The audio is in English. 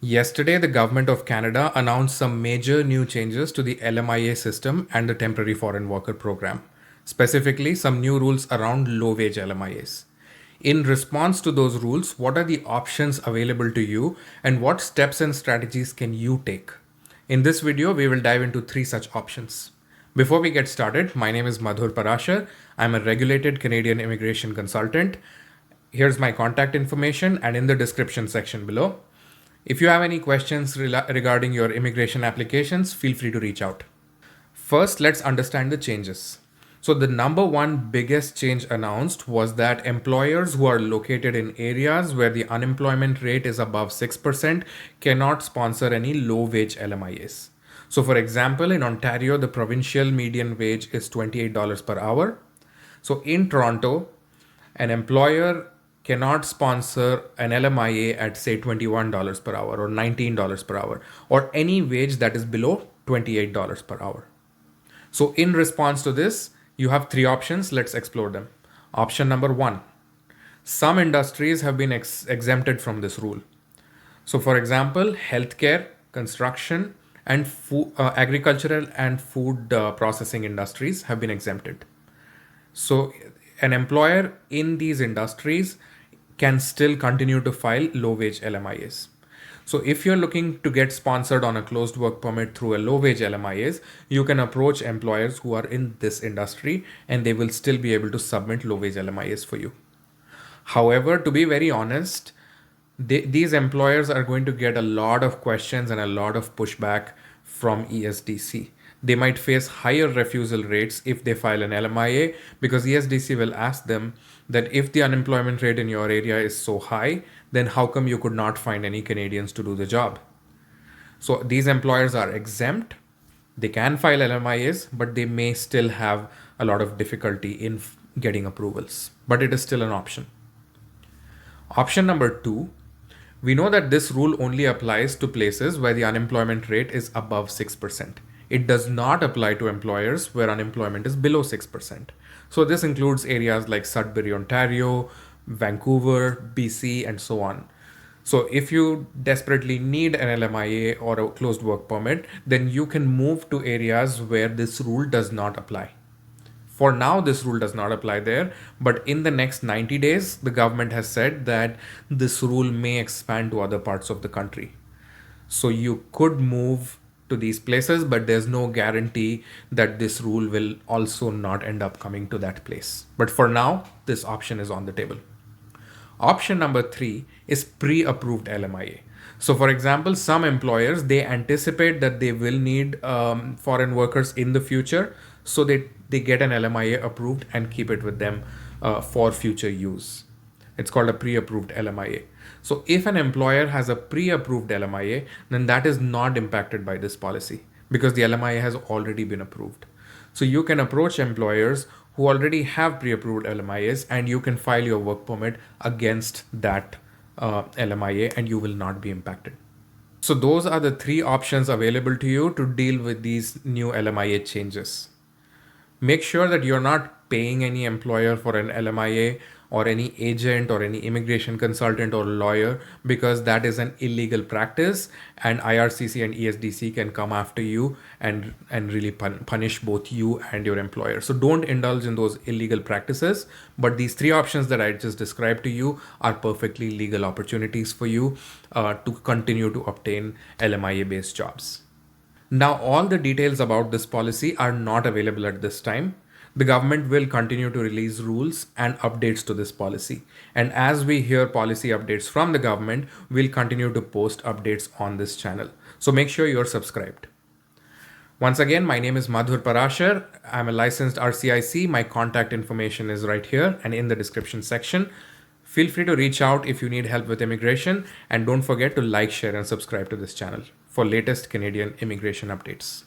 Yesterday, the government of Canada announced some major new changes to the LMIA system and the temporary foreign worker program, specifically some new rules around low wage LMIAs. In response to those rules, what are the options available to you and what steps and strategies can you take? In this video, we will dive into three such options. Before we get started, my name is Madhur Parashar. I'm a regulated Canadian immigration consultant. Here's my contact information and in the description section below. If you have any questions regarding your immigration applications, feel free to reach out. First, let's understand the changes. So the number one biggest change announced was that employers who are located in areas where the unemployment rate is above 6% cannot sponsor any low wage LMIAs. So for example, in Ontario, the provincial median wage is $28 per hour. So in Toronto, an employer cannot sponsor an LMIA at say $21 per hour or $19 per hour or any wage that is below $28 per hour. So in response to this, you have three options. Let's explore them. Option number one, some industries have been exempted from this rule. So for example, healthcare, construction, and agricultural and food processing industries have been exempted. So an employer in these industries can still continue to file low wage LMIAs. So if you're looking to get sponsored on a closed work permit through a low wage LMIAs, you can approach employers who are in this industry and they will still be able to submit low wage LMIAs for you. However, to be very honest, these employers are going to get a lot of questions and a lot of pushback from ESDC. They might face higher refusal rates if they file an LMIA because ESDC will ask them that if the unemployment rate in your area is so high, then how come you could not find any Canadians to do the job? So these employers are exempt. They can file LMIAs, but they may still have a lot of difficulty in getting approvals, but it is still an option. Option number two, we know that this rule only applies to places where the unemployment rate is above 6%. It does not apply to employers where unemployment is below 6%. So this includes areas like Sudbury, Ontario, Vancouver, BC, and so on. So if you desperately need an LMIA or a closed work permit, then you can move to areas where this rule does not apply. For now, this rule does not apply there, but in the next 90 days, the government has said that this rule may expand to other parts of the country. So you could move to these places, but there's no guarantee that this rule will also not end up coming to that place. But for now, this option is on the table. Option number three is pre-approved LMIA. So for example, some employers, they anticipate that they will need foreign workers in the future. So they get an LMIA approved and keep it with them for future use. It's called a pre-approved LMIA. So if an employer has a pre-approved LMIA, then that is not impacted by this policy because the LMIA has already been approved. So you can approach employers who already have pre-approved LMIAs and you can file your work permit against that LMIA and you will not be impacted. So those are the three options available to you to deal with these new LMIA changes. Make sure that you're not paying any employer for an LMIA or any agent or any immigration consultant or lawyer because that is an illegal practice and IRCC and ESDC can come after you and really punish both you and your employer. So don't indulge in those illegal practices. But these three options that I just described to you are perfectly legal opportunities for you to continue to obtain LMIA based jobs. Now, all the details about this policy are not available at this time. The government will continue to release rules and updates to this policy. And as we hear policy updates from the government, we'll continue to post updates on this channel. So make sure you're subscribed. Once again, my name is Madhur Parashar. I'm a licensed RCIC. My contact information is right here and in the description section. Feel free to reach out if you need help with immigration, and don't forget to like, share, and subscribe to this channel for latest Canadian immigration updates.